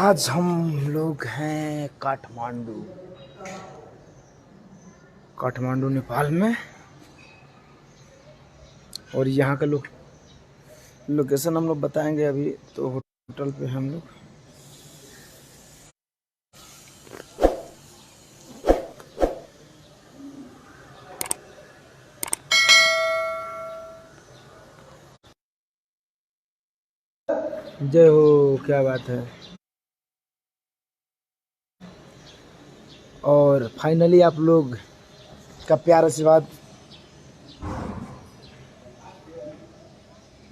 आज हम लोग हैं काठमांडू नेपाल में। और यहाँ का लोकेशन हम लोग बताएंगे। अभी तो होटल पे हम लोग। जय हो, क्या बात है। और फाइनली आप लोग का प्यार आशीर्वाद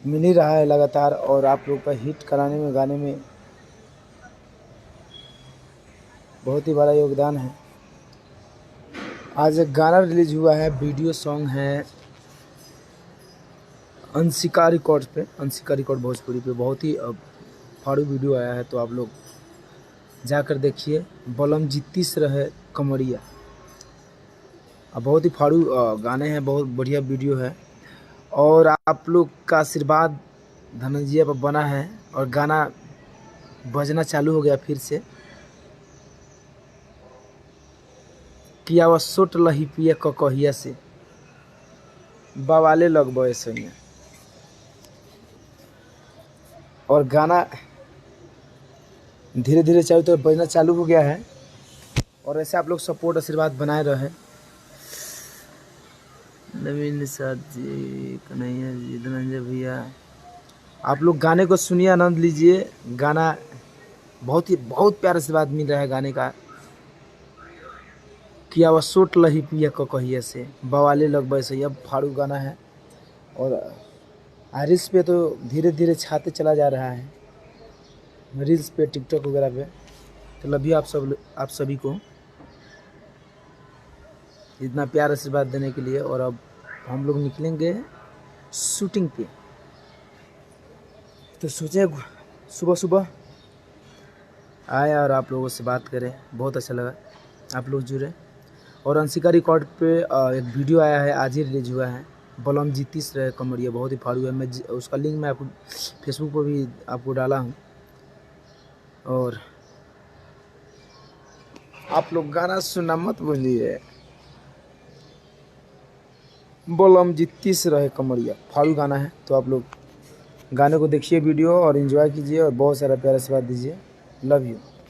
मिल ही रहा है लगातार, और आप लोग का हिट कराने में, गाने में बहुत ही बड़ा योगदान है। आज एक गाना रिलीज हुआ है, वीडियो सॉन्ग है अंशिका रिकॉर्ड्स पे, अंशिका रिकॉर्ड भोजपुरी पे। बहुत ही फाड़ू वीडियो आया है, तो आप लोग जाकर देखिए। बलम जीतीस रहे कमरिया। अब बहुत ही फाड़ू गाने हैं, बहुत बढ़िया वीडियो है। और आप लोग का आशीर्वाद धनंजय पर बना है, और गाना बजना चालू हो गया फिर से। किया वह सोट लही पिया कहिया से बवाले लगबे सैया। और गाना धीरे धीरे चालू तो बजना चालू हो गया है। और ऐसे आप लोग सपोर्ट आशीर्वाद बनाए रहे। नवीन निषाद जी, कन्हैया जी, धनंजय भैया, आप लोग गाने को सुनिए, आनंद लीजिए। गाना बहुत प्यारा आशीर्वाद मिल रहा है गाने का। किया वह सोट लही पिया कहिया से बवाले लगबे से, अब फाड़ू गाना है। और रील्स पे तो धीरे धीरे छाते चला जा रहा है, रील्स पे, टिकटॉक वगैरह पे। तो लभी आप सभी को इतना प्यार आशीर्वाद देने के लिए। और अब हम लोग निकलेंगे शूटिंग पे। तो सोचे सुबह सुबह आए और आप लोगों से बात करें। बहुत अच्छा लगा आप लोग जुड़े। और अंशिका रिकॉर्ड पे एक वीडियो आया है, आज ही रिलीज हुआ है, बलम जीतीस रहे कमरिया। बहुत ही फाड़ू है। मैं उसका लिंक मैं आपको फेसबुक पर भी आपको डाला हूँ। और आप लोग गाना सुनना मत भूलिए। बलम जीतीस रहे कमरिया, फाड़ू गाना है। तो आप लोग गाने को देखिए वीडियो, और एंजॉय कीजिए, और बहुत सारा प्यार आशीर्वाद दीजिए। Love you.